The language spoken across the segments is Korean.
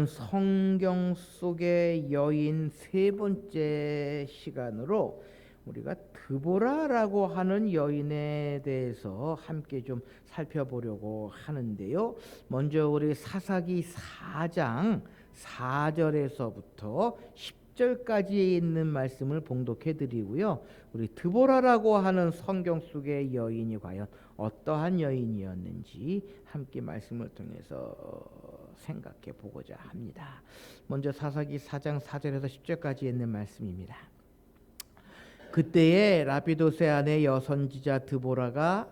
성경 속의 여인 세 번째 시간으로 우리가 드보라라고 하는 여인에 대해서 함께 좀 살펴보려고 하는데요. 먼저 우리 사사기 4장 4절에서부터 10절까지에 있는 말씀을 봉독해 드리고요. 우리 드보라라고 하는 성경 속의 여인이 과연 어떠한 여인이었는지 함께 말씀을 통해서 생각해 보고자 합니다. 먼저 사사기 4장 4절에서 10절까지 있는 말씀입니다. 그때에 라피도세 아내 여선지자 드보라가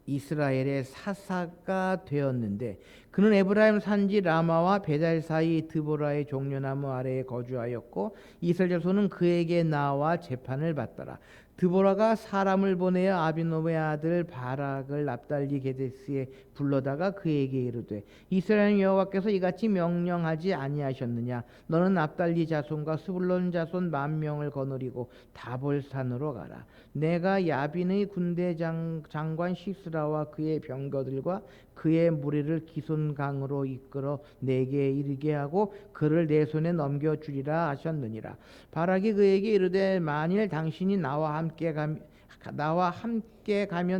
이스라엘의 사사가 되었는데 그는 에브라임 산지 라마와 베달 사이 드보라의 종려나무 아래에 거주하였고 이스라엘 자손은 그에게 나와 재판을 받더라. 드보라가 사람을 보내어 아비노의 아들 바락을 납달리 게데스에 불러다가 그에게 이르되 이스라엘 여호와께서 이같이 명령하지 아니하셨느냐? 너는 납달리 자손과 스불론 자손 10,000명을 거느리고 다볼산으로 가라. 내가 야빈의 군대 장관 시스라와 그의 병거들과 그의 무리를 기손강으로 이끌어 내게 이르게 하고 그를 내 손에 넘겨주리라 하셨느니라. 바락이 그에게 이르되 만일 당신이 나와 함께 가면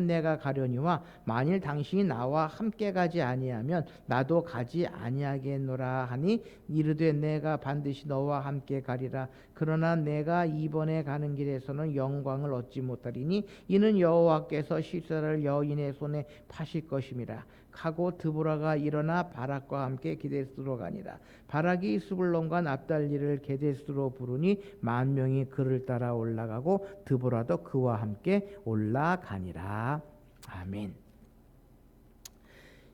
내가 가려니와 만일 당신이 나와 함께 가지 아니하면 나도 가지 아니하겠노라 하니 이르되 내가 반드시 너와 함께 가리라. 그러나 내가 이번에 가는 길에서는 영광을 얻지 못하리니 이는 여호와께서 시스라를 여인의 손에 파실 것임이라 하고 드보라가 일어나 바락과 함께 게데스로 가니라. 바락이 스불론과 납달리를 게데스로 부르니 10,000명이 그를 따라 올라가고 드보라도 그와 함께 올라가니라. 아멘.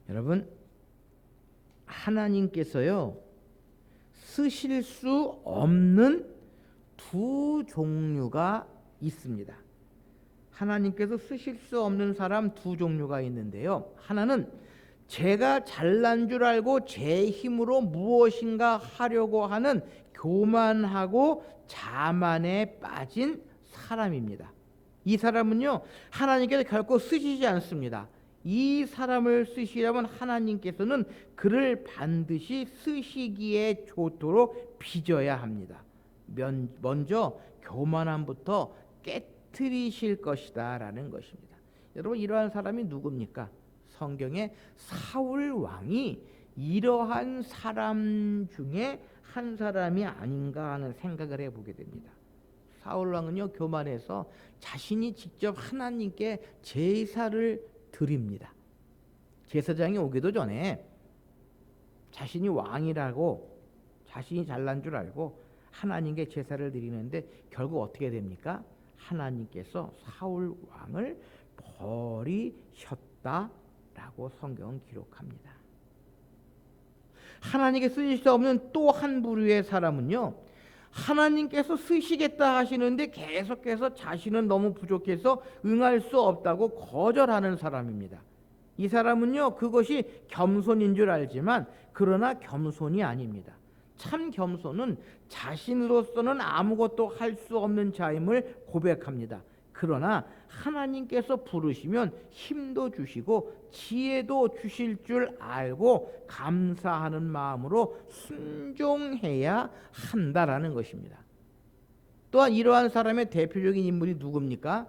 여러분, 하나님께서요 쓰실 수 없는 두 종류가 있습니다. 하나님께서 쓰실 수 없는 사람 두 종류가 있는데요. 하나는 제가 잘난 줄 알고 제 힘으로 무엇인가 하려고 하는 교만하고 자만에 빠진 사람입니다. 이 사람은요 하나님께서 결코 쓰시지 않습니다. 이 사람을 쓰시려면 하나님께서는 그를 반드시 쓰시기에 좋도록 빚어야 합니다. 먼저 교만함부터 깨트리실 것이다 라는 것입니다. 여러분, 이러한 사람이 누굽니까? 성경에 사울 왕이 이러한 사람 중에 한 사람이 아닌가 하는 생각을 해보게 됩니다. 사울 왕은요 교만해서 자신이 직접 하나님께 제사를 드립니다. 제사장이 오기도 전에 자신이 왕이라고 자신이 잘난 줄 알고 하나님께 제사를 드리는데 결국 어떻게 됩니까? 하나님께서 사울 왕을 버리셨다라고 성경은 기록합니다. 하나님께 쓰실 수 없는 또 한 부류의 사람은요 하나님께서 쓰시겠다 하시는데 계속해서 자신은 너무 부족해서 응할 수 없다고 거절하는 사람입니다. 이 사람은요 그것이 겸손인 줄 알지만 그러나 겸손이 아닙니다. 참 겸손은 자신으로서는 아무것도 할 수 없는 자임을 고백합니다. 그러나 하나님께서 부르시면 힘도 주시고 지혜도 주실 줄 알고 감사하는 마음으로 순종해야 한다라는 것입니다. 또한 이러한 사람의 대표적인 인물이 누굽니까?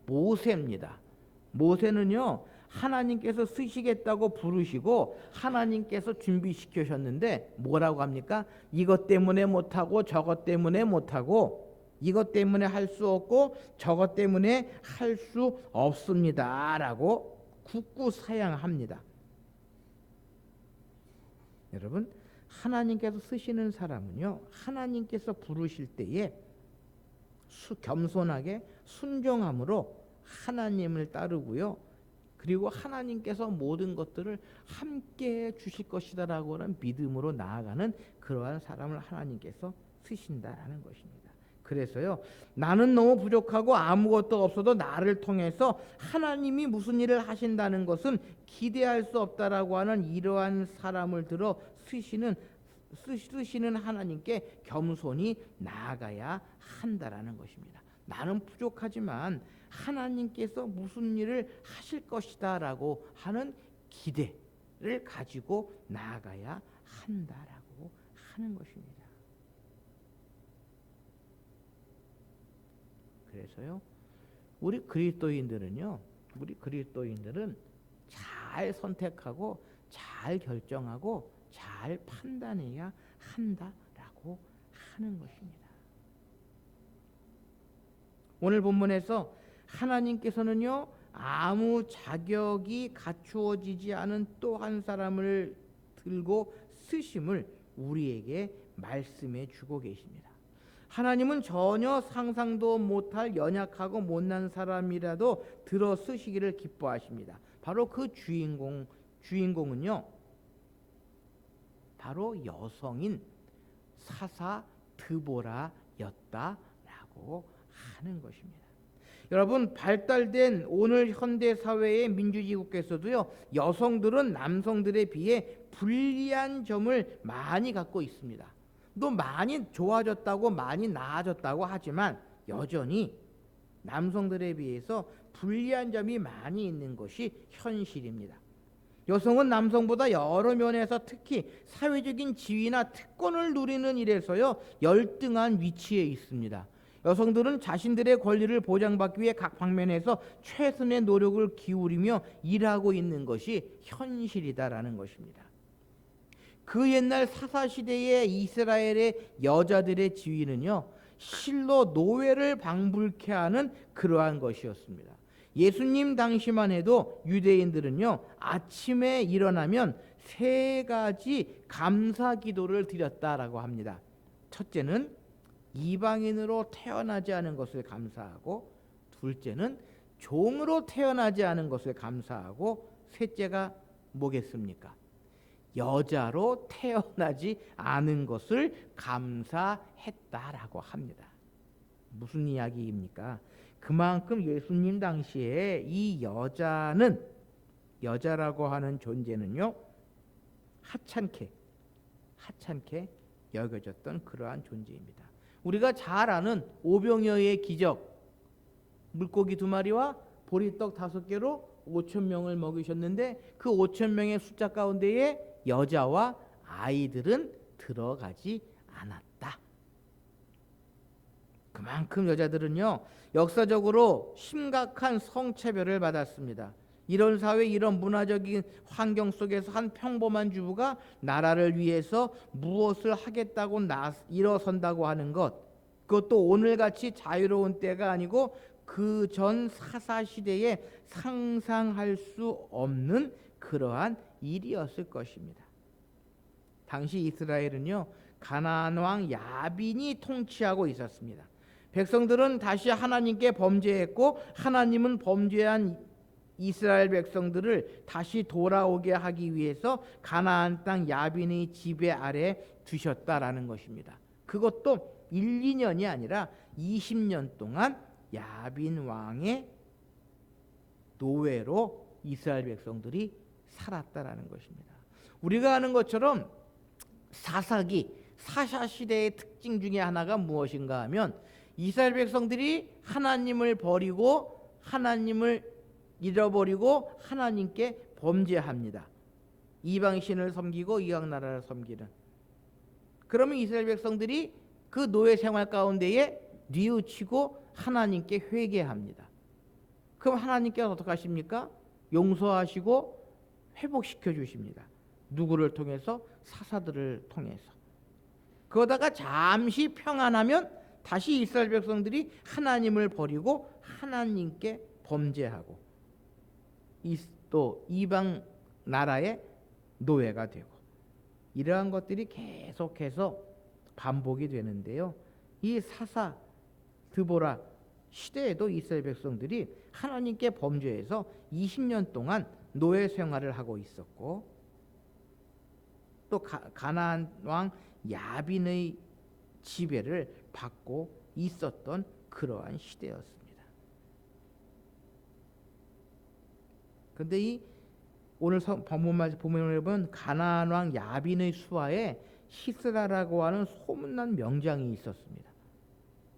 모세입니다. 모세는요 하나님께서 쓰시겠다고 부르시고 하나님께서 준비시키셨는데 뭐라고 합니까? 이것 때문에 못하고 저것 때문에 못하고 이것 때문에 할 수 없고 저것 때문에 할 수 없습니다 라고 굳고사양합니다. 여러분, 하나님께서 쓰시는 사람은요 하나님께서 부르실 때에 겸손하게 순종함으로 하나님을 따르고요 그리고 하나님께서 모든 것들을 함께 주실 것이다 라고 하는 믿음으로 나아가는 그러한 사람을 하나님께서 쓰신다라는 것입니다. 그래서요 나는 너무 부족하고 아무것도 없어도 나를 통해서 하나님이 무슨 일을 하신다는 것은 기대할 수 없다라고 하는 이러한 사람을 들어 쓰시는 하나님께 겸손히 나아가야 한다라는 것입니다. 나는 부족하지만 하나님께서 무슨 일을 하실 것이다 라고 하는 기대를 가지고 나아가야 한다라고 하는 것입니다. 그래서요, 우리 그리스도인들은 잘 선택하고 잘 결정하고 잘 판단해야 한다라고 하는 것입니다. 오늘 본문에서 하나님께서는요, 아무 자격이 갖추어지지 않은 또 한 사람을 들고 쓰심을 우리에게 말씀해 주고 계십니다. 하나님은 전혀 상상도 못할 연약하고 못난 사람이라도 들어 쓰시기를 기뻐하십니다. 바로 그 주인공은요, 바로 여성인 사사 드보라였다라고 하는 것입니다. 여러분, 발달된 오늘 현대 사회의 민주주의국에서도요, 여성들은 남성들에 비해 불리한 점을 많이 갖고 있습니다. 또 많이 좋아졌다고 많이 나아졌다고 하지만 여전히 남성들에 비해서 불리한 점이 많이 있는 것이 현실입니다. 여성은 남성보다 여러 면에서 특히 사회적인 지위나 특권을 누리는 일에서요, 열등한 위치에 있습니다. 여성들은 자신들의 권리를 보장받기 위해 각 방면에서 최선의 노력을 기울이며 일하고 있는 것이 현실이다라는 것입니다. 그 옛날 사사시대의 이스라엘의 여자들의 지위는요, 실로 노예를 방불케 하는 그러한 것이었습니다. 예수님 당시만 해도 유대인들은요, 아침에 일어나면 3가지 감사 기도를 드렸다라고 합니다. 첫째는 이방인으로 태어나지 않은 것을 감사하고, 둘째는 종으로 태어나지 않은 것을 감사하고, 셋째가 뭐겠습니까? 여자로 태어나지 않은 것을 감사했다라고 합니다. 무슨 이야기입니까? 그만큼 예수님 당시에 이 여자라고 하는 존재는요, 하찮게 여겨졌던 그러한 존재입니다. 우리가 잘 아는 오병이어의 기적, 물고기 2마리와 보리떡 5개로 5,000명을 먹이셨는데 그 5,000명의 숫자 가운데에 여자와 아이들은 들어가지 않았다. 그만큼 여자들은요, 역사적으로 심각한 성차별을 받았습니다. 이런 사회, 이런 문화적인 환경 속에서 한 평범한 주부가 나라를 위해서 무엇을 하겠다고 일어선다고 하는 것, 그것도 오늘같이 자유로운 때가 아니고 그 전 사사시대에 상상할 수 없는 그러한 일이었을 것입니다. 당시 이스라엘은요, 가나안 왕 야빈이 통치하고 있었습니다. 백성들은 다시 하나님께 범죄했고, 하나님은 범죄한 이스라엘 백성들을 다시 돌아오게 하기 위해서 가나안 땅 야빈의 지배 아래 두셨다라는 것입니다. 그것도 1, 2년이 아니라 20년 동안 야빈 왕의 노예로 이스라엘 백성들이 살았다라는 것입니다. 우리가 아는 것처럼 사사시대의 특징 중에 하나가 무엇인가 하면, 이스라엘 백성들이 하나님을 버리고 하나님을 잃어버리고 하나님께 범죄합니다. 이방신을 섬기고 이방나라를 섬기는. 그러면 이스라엘 백성들이 그 노예 생활 가운데에 뉘우치고 하나님께 회개합니다. 그럼 하나님께서 어떻게 하십니까? 용서하시고 회복시켜 주십니다. 누구를 통해서? 사사들을 통해서. 그러다가 잠시 평안하면 다시 이스라엘 백성들이 하나님을 버리고 하나님께 범죄하고 또 이방 나라의 노예가 되고, 이러한 것들이 계속해서 반복이 되는데요, 이 사사 드보라 시대에도 이스라엘 백성들이 하나님께 범죄해서 20년 동안 노예 생활을 하고 있었고, 또 가나안 왕 야빈의 지배를 받고 있었던 그러한 시대였습니다. 그런데 이 오늘 본문을 보면 가나안 왕 야빈의 수하에 시스라라고 하는 소문난 명장이 있었습니다.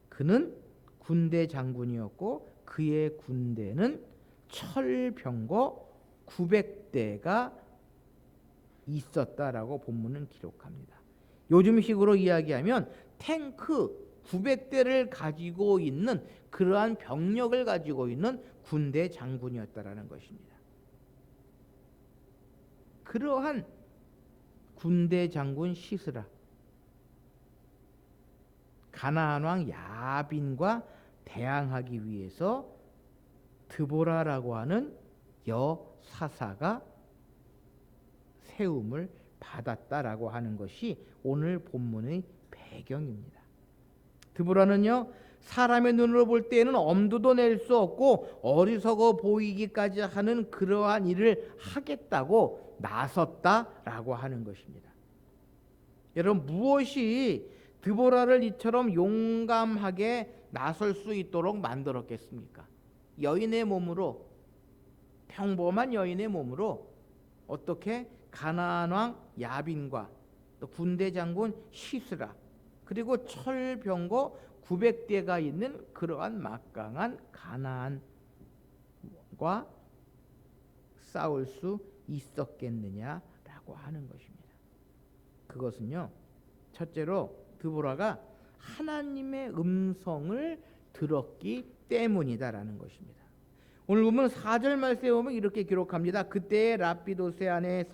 그는 군대 장군이었고 그의 군대는 철병거 900대가 있었다라고 본문은 기록합니다. 요즘식으로 이야기하면 탱크 900대를 가지고 있는 그러한 병력을 가지고 있는 군대 장군이었다라는 것입니다. 그러한 군대 장군 시스라, 가나안 왕 야빈과 대항하기 위해서 드보라라고 하는 여사사가 세움을 받았다라고 하는 것이 오늘 본문의 배경입니다. 드보라는요, 사람의 눈으로 볼 때에는 엄두도 낼 수 없고 어리석어 보이기까지 하는 그러한 일을 하겠다고 나섰다라고 하는 것입니다. 여러분, 무엇이 드보라를 이처럼 용감하게 나설 수 있도록 만들었겠습니까? 여인의 몸으로, 평범한 여인의 몸으로 어떻게 가나안 왕 야빈과 또 군대 장군 시스라, 그리고 철병거 900대가 있는 그러한 막강한 가나안과 싸울 수 있었겠느냐라고 하는 것입니다. 그것은요, 첫째로 드보라가 하나님의 음성을 들었기 때문이다라는 것입니다. 오늘 보면 4절 말씀에 보면 이렇게 기록합니다. 그때 라피도세 안에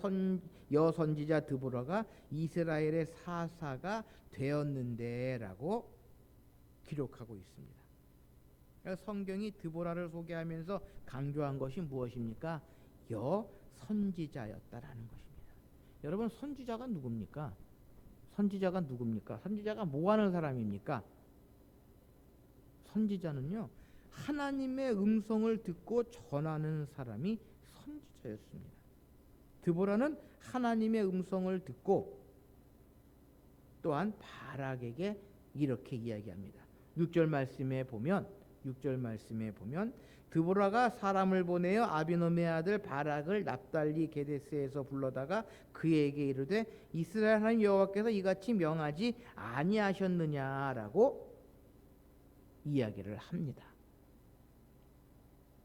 여선지자 드보라가 이스라엘의 사사가 되었는데 라고 기록하고 있습니다. 그러니까 성경이 드보라를 소개하면서 강조한 것이 무엇입니까? 여선지자였다라는 것입니다. 여러분, 선지자가 누굽니까? 선지자가 누굽니까? 선지자가 뭐 하는 사람입니까? 선지자는요, 하나님의 음성을 듣고 전하는 사람이 선지자였습니다. 드보라는 하나님의 음성을 듣고 또한 바락에게 이렇게 이야기합니다. 6절 말씀에 보면 드보라가 사람을 보내어 아비노미의 아들 바락을 납달리 게데스에서 불러다가 그에게 이르되 이스라엘 하나님 여호와께서 이같이 명하지 아니하셨느냐라고 이야기를 합니다.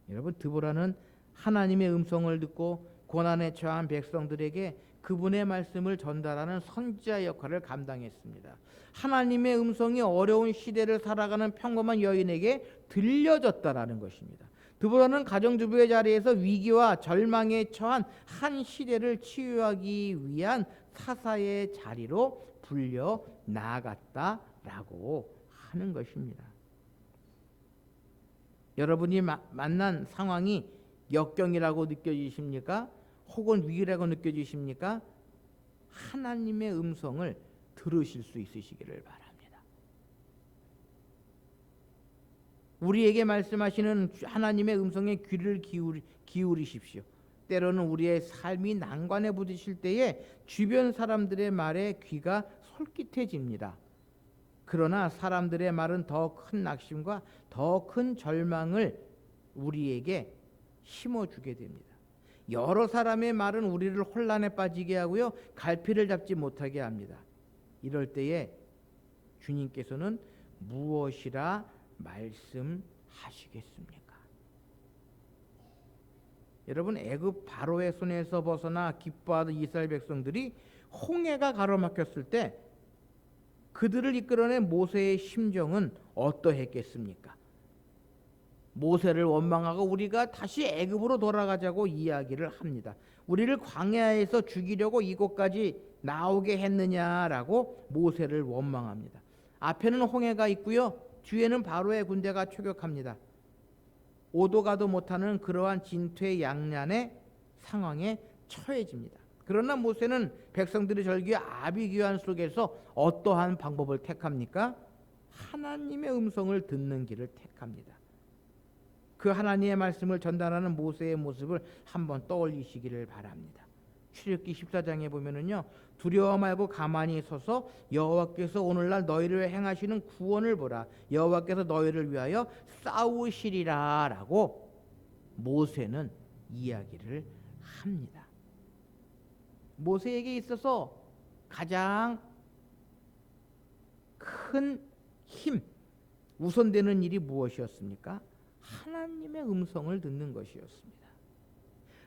여러분, 드보라는 하나님의 음성을 듣고 고난에 처한 백성들에게 그분의 말씀을 전달하는 선지자 역할을 감당했습니다. 하나님의 음성이 어려운 시대를 살아가는 평범한 여인에게 들려졌다라는 것입니다. 드보라는 가정주부의 자리에서 위기와 절망에 처한 한 시대를 치유하기 위한 사사의 자리로 불려 나아갔다라고 하는 것입니다. 여러분이 만난 상황이 역경이라고 느껴지십니까? 혹은 위기라고 느껴지십니까? 하나님의 음성을 들으실 수 있으시기를 바랍니다. 우리에게 말씀하시는 하나님의 음성에 귀를 기울이십시오. 때로는 우리의 삶이 난관에 부딪힐 때에 주변 사람들의 말에 귀가 솔깃해집니다. 그러나 사람들의 말은 더 큰 낙심과 더 큰 절망을 우리에게 심어주게 됩니다. 여러 사람의 말은 우리를 혼란에 빠지게 하고요, 갈피를 잡지 못하게 합니다. 이럴 때에 주님께서는 무엇이라 말씀하시겠습니까? 여러분, 애굽 바로의 손에서 벗어나 기뻐하던 이스라엘 백성들이 홍해가 가로막혔을 때 그들을 이끌어낸 모세의 심정은 어떠했겠습니까? 모세를 원망하고 우리가 다시 애굽으로 돌아가자고 이야기를 합니다. 우리를 광야에서 죽이려고 이곳까지 나오게 했느냐라고 모세를 원망합니다. 앞에는 홍해가 있고요, 뒤에는 바로의 군대가 초격합니다. 오도 가도 못하는 그러한 진퇴양난의 상황에 처해집니다. 그러나 모세는 백성들의 절규와 아비규환 속에서 어떠한 방법을 택합니까? 하나님의 음성을 듣는 길을 택합니다. 그 하나님의 말씀을 전달하는 모세의 모습을 한번 떠올리시기를 바랍니다. 출애굽기 14장에 보면은요, 두려워 말고 가만히 서서 여호와께서 오늘날 너희를 행하시는 구원을 보라. 여호와께서 너희를 위하여 싸우시리라라고 모세는 이야기를 합니다. 모세에게 있어서 가장 큰 힘, 우선되는 일이 무엇이었습니까? 하나님의 음성을 듣는 것이었습니다.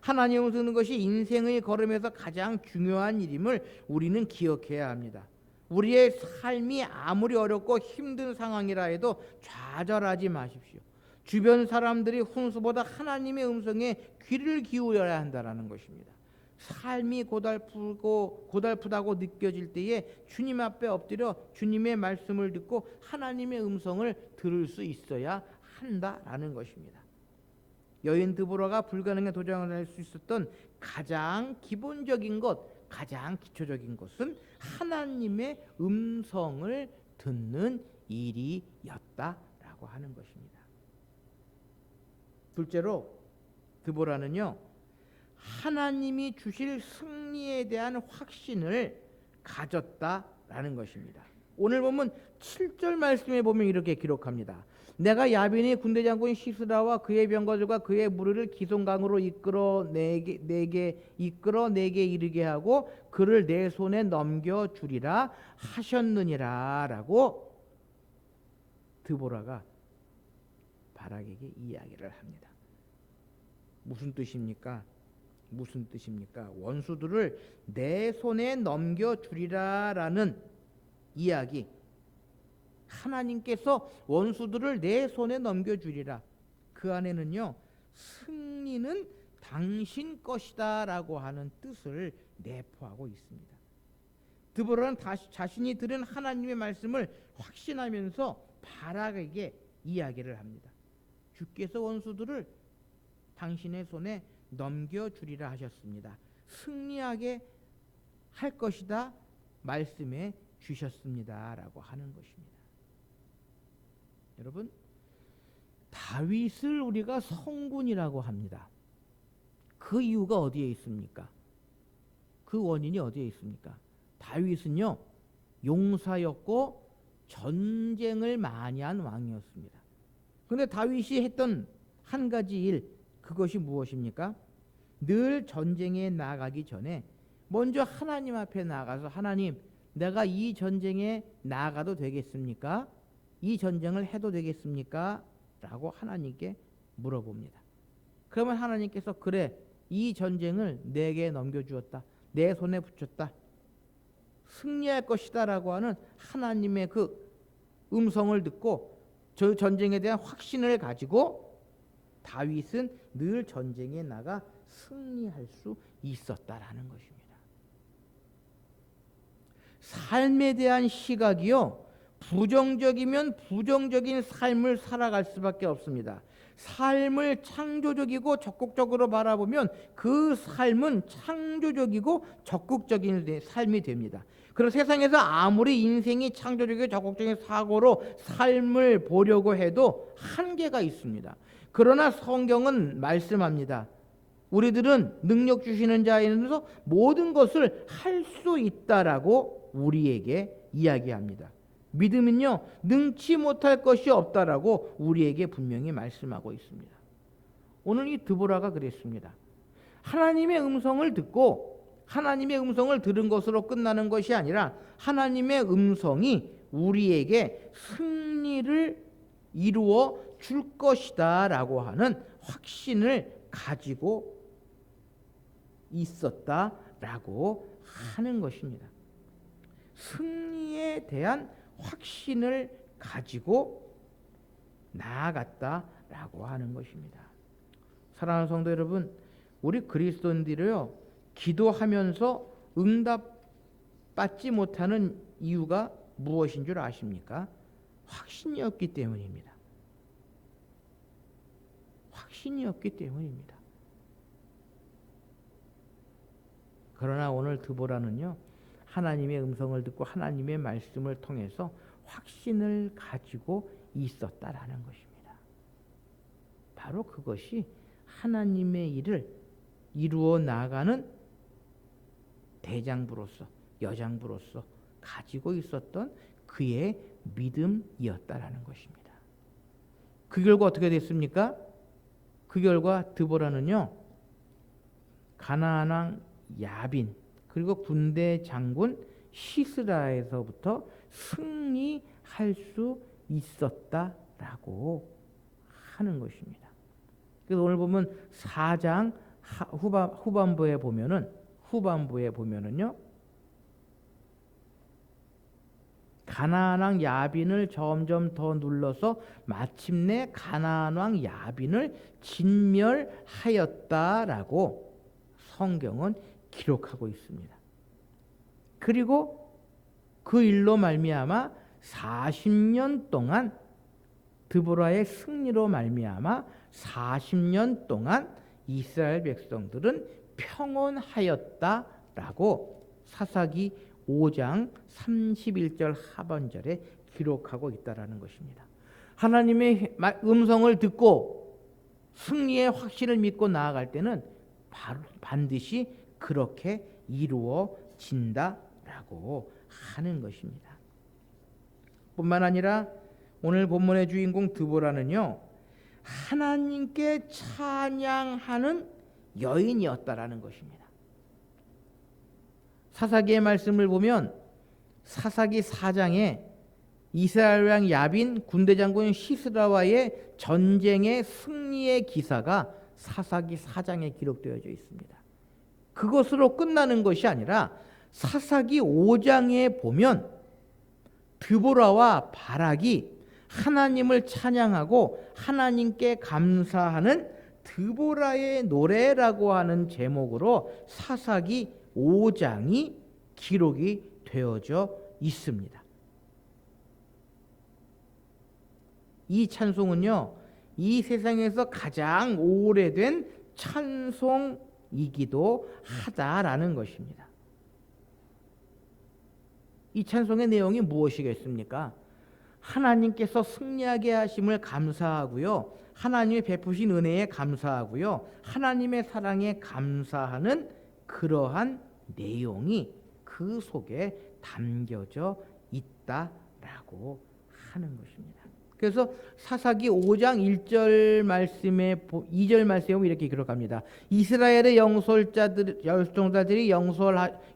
하나님을 듣는 것이 인생의 걸음에서 가장 중요한 일임을 우리는 기억해야 합니다. 우리의 삶이 아무리 어렵고 힘든 상황이라 해도 좌절하지 마십시오. 주변 사람들이 훈수보다 하나님의 음성에 귀를 기울여야 한다는 것입니다. 삶이 고달프다고 느껴질 때에 주님 앞에 엎드려 주님의 말씀을 듣고 하나님의 음성을 들을 수 있어야 한다라는 것입니다. 여인 드보라가 불가능에 도전할 수 있었던 가장 기본적인 것, 가장 기초적인 것은 하나님의 음성을 듣는 일이었다라고 하는 것입니다. 둘째로 드보라는요, 하나님이 주실 승리에 대한 확신을 가졌다라는 것입니다. 오늘 보면 7절 말씀에 보면 이렇게 기록합니다. 내가 야빈의 군대 장군 시스라와 그의 병거들과 그의 무리를 기송강으로 이끌어 내게 이르게 하고 그를 내 손에 넘겨 주리라 하셨느니라라고 드보라가 바락에게 이야기를 합니다. 무슨 뜻입니까? 무슨 뜻입니까? 원수들을 내 손에 넘겨 주리라라는 이야기. 하나님께서 원수들을 내 손에 넘겨주리라. 그 안에는요, 승리는 당신 것이다 라고 하는 뜻을 내포하고 있습니다. 드보라는 자신이 들은 하나님의 말씀을 확신하면서 바락에게 이야기를 합니다. 주께서 원수들을 당신의 손에 넘겨주리라 하셨습니다. 승리하게 할 것이다 말씀해 주셨습니다 라고 하는 것입니다. 여러분, 다윗을 우리가 성군이라고 합니다. 그 이유가 어디에 있습니까? 그 원인이 어디에 있습니까? 다윗은요, 용사였고 전쟁을 많이 한 왕이었습니다. 그런데 다윗이 했던 한 가지 일, 그것이 무엇입니까? 늘 전쟁에 나가기 전에 먼저 하나님 앞에 나가서 하나님, 내가 이 전쟁에 나가도 되겠습니까? 이 전쟁을 해도 되겠습니까? 라고 하나님께 물어봅니다. 그러면 하나님께서 그래, 이 전쟁을 내게 넘겨주었다, 내 손에 붙였다, 승리할 것이다 라고 하는 하나님의 그 음성을 듣고 저 전쟁에 대한 확신을 가지고 다윗은 늘 전쟁에 나가 승리할 수 있었다라는 것입니다. 삶에 대한 시각이요, 부정적이면 부정적인 삶을 살아갈 수밖에 없습니다. 삶을 창조적이고 적극적으로 바라보면 그 삶은 창조적이고 적극적인 삶이 됩니다. 그런 세상에서 아무리 인생이 창조적이고 적극적인 사고로 삶을 보려고 해도 한계가 있습니다. 그러나 성경은 말씀합니다. 우리들은 능력 주시는 자에서 모든 것을 할 수 있다라고 우리에게 이야기합니다. 믿음은요, 능치 못할 것이 없다라고 우리에게 분명히 말씀하고 있습니다. 오늘 이 드보라가 그랬습니다. 하나님의 음성을 듣고 하나님의 음성을 들은 것으로 끝나는 것이 아니라 하나님의 음성이 우리에게 승리를 이루어 줄 것이다 라고 하는 확신을 가지고 있었다라고 하는 것입니다. 승리에 대한 확신을 가지고 나아갔다라고 하는 것입니다. 사랑하는 성도 여러분, 우리 그리스도인들이요, 기도하면서 응답받지 못하는 이유가 무엇인 줄 아십니까? 확신이 없기 때문입니다. 확신이 없기 때문입니다. 그러나 오늘 드보라는요, 하나님의 음성을 듣고 하나님의 말씀을 통해서 확신을 가지고 있었다라는 것입니다. 바로 그것이 하나님의 일을 이루어 나가는 대장부로서, 여장부로서 가지고 있었던 그의 믿음이었다라는 것입니다. 그 결과 어떻게 됐습니까? 그 결과 드보라는요, 가나안 왕 야빈 그리고 군대 장군 시스라에서부터 승리할 수 있었다라고 하는 것입니다. 그래서 오늘 보면 4장 후반부에 보면은요. 가나안 왕 야빈을 점점 더 눌러서 마침내 가나안 왕 야빈을 진멸하였다라고 성경은 기록하고 있습니다. 그리고 그 일로 말미암아 40년 동안 드보라의 승리로 말미암아 40년 동안 이스라엘 백성들은 평온하였다라고 사사기 5장 31절 하반절에 기록하고 있다라는 것입니다. 하나님의 음성을 듣고 승리의 확신을 믿고 나아갈 때는 반드시 그렇게 이루어진다라고 하는 것입니다. 뿐만 아니라 오늘 본문의 주인공 드보라는요, 하나님께 찬양하는 여인이었다라는 것입니다. 사사기의 말씀을 보면 사사기 4장에 이스라엘 왕 야빈 군대 장군 시스라와의 전쟁의 승리의 기사가 사사기 4장에 기록되어져 있습니다. 그것으로 끝나는 것이 아니라 사사기 5장에 보면 드보라와 바락이 하나님을 찬양하고 하나님께 감사하는 드보라의 노래라고 하는 제목으로 사사기 5장이 기록이 되어져 있습니다. 이 찬송은요, 이 세상에서 가장 오래된 찬송이기도 하다라는 것입니다. 이 찬송의 내용이 무엇이겠습니까? 하나님께서 승리하게 하심을 감사하고요, 하나님의 베푸신 은혜에 감사하고요, 하나님의 사랑에 감사하는 그러한 내용이 그 속에 담겨져 있다라고 하는 것입니다. 그래서 사사기 5장 1절 말씀에 2절 말씀에 보면 이렇게 기록합니다. 이스라엘의 열성자들이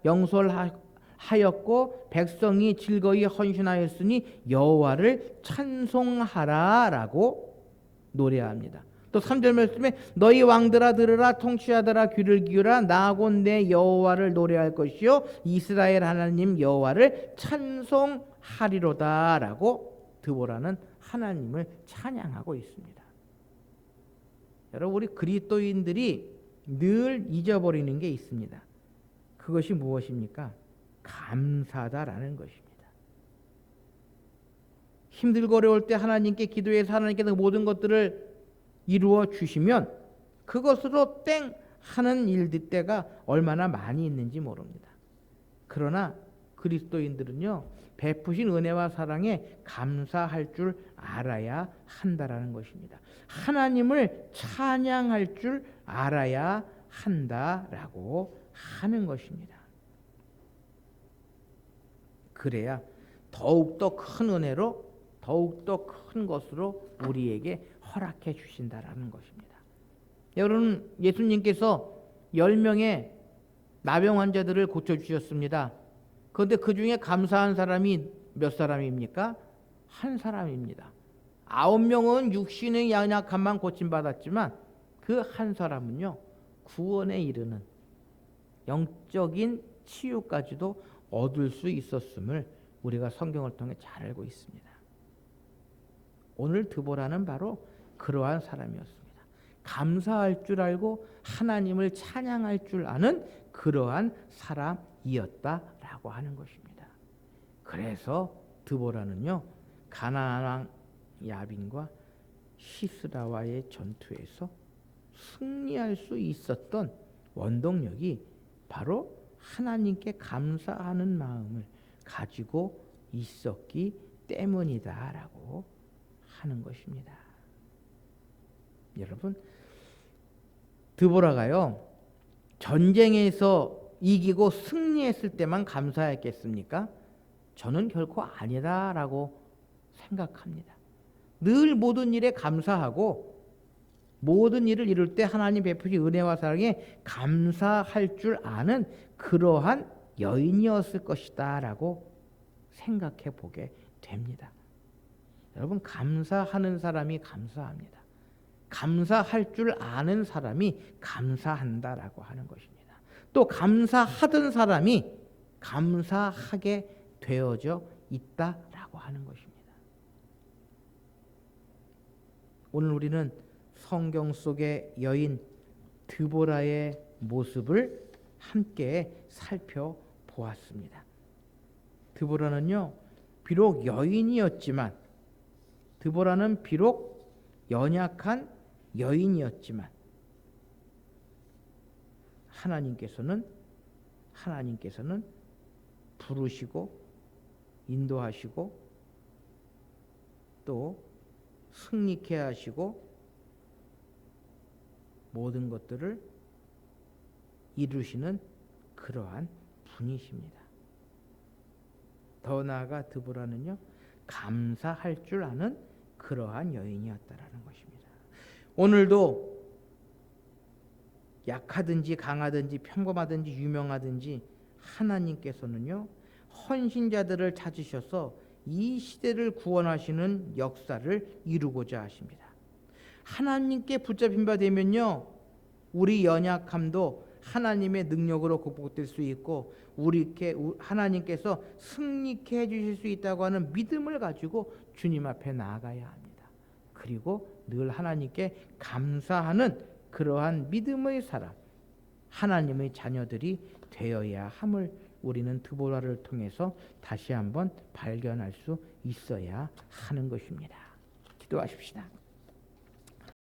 영솔하였고 백성이 즐거이 헌신하였으니 여호와를 찬송하라라고 노래합니다. 또 3절 말씀에 너희 왕들아 들으라, 통치하더라, 귀를 기울라, 나곧 내 여호와를 노래할 것이요 이스라엘 하나님 여호와를 찬송하리로다라고 드보라는 하나님을 찬양하고 있습니다. 여러분, 우리 그리스도인들이 늘 잊어버리는 게 있습니다. 그것이 무엇입니까? 감사다라는 것입니다. 힘들고 어려울 때 하나님께 기도해서 하나님께서 모든 것들을 이루어 주시면 그것으로 땡 하는 일들 때가 얼마나 많이 있는지 모릅니다. 그러나 그리스도인들은요, 베푸신 은혜와 사랑에 감사할 줄 알아야 한다라는 것입니다. 하나님을 찬양할 줄 알아야 한다라고 하는 것입니다. 그래야 더욱더 큰 은혜로, 더욱더 큰 것으로 우리에게 허락해 주신다라는 것입니다. 여러분, 예수님께서 10명의 나병 환자들을 고쳐주셨습니다. 그런데 그 중에 감사한 사람이 몇 사람입니까? 한 사람입니다. 9명은 육신의 연약함만 고침받았지만 그 한 사람은요, 구원에 이르는 영적인 치유까지도 얻을 수 있었음을 우리가 성경을 통해 잘 알고 있습니다. 오늘 드보라는 바로 그러한 사람이었습니다. 감사할 줄 알고 하나님을 찬양할 줄 아는 그러한 사람이었다라고 하는 것입니다. 그래서 드보라는요, 가나안 왕 야빈과 시스라와의 전투에서 승리할 수 있었던 원동력이 바로 하나님께 감사하는 마음을 가지고 있었기 때문이다라고 하는 것입니다. 여러분, 드보라가요, 전쟁에서 이기고 승리했을 때만 감사했겠습니까? 저는 결코 아니다라고 생각합니다. 늘 모든 일에 감사하고 모든 일을 이룰 때 하나님 베푸신 은혜와 사랑에 감사할 줄 아는 그러한 여인이었을 것이다 라고 생각해 보게 됩니다. 여러분, 감사하는 사람이 감사합니다. 감사할 줄 아는 사람이 감사한다라고 하는 것입니다. 또 감사하던 사람이 감사하게 되어져 있다라고 하는 것입니다. 오늘 우리는 성경 속의 여인 드보라의 모습을 함께 살펴보았습니다. 드보라는요, 비록 여인이었지만, 드보라는 비록 연약한 여인이었지만, 하나님께서는 부르시고 인도하시고 또 승리케 하시고 모든 것들을 이루시는 그러한 분이십니다. 더 나아가 드보라는요, 감사할 줄 아는 그러한 여인이었다라는 것입니다. 오늘도 약하든지 강하든지 평범하든지 유명하든지 하나님께서는요, 헌신자들을 찾으셔서 이 시대를 구원하시는 역사를 이루고자 하십니다. 하나님께 붙잡힌 바 되면요, 우리 연약함도 하나님의 능력으로 극복될 수 있고 하나님께서 승리케 해주실 수 있다고 하는 믿음을 가지고 주님 앞에 나아가야 합니다. 그리고 늘 하나님께 감사하는 그러한 믿음의 사람, 하나님의 자녀들이 되어야 함을 우리는 드보라를 통해서 다시 한번 발견할 수 있어야 하는 것입니다. 기도하십시다.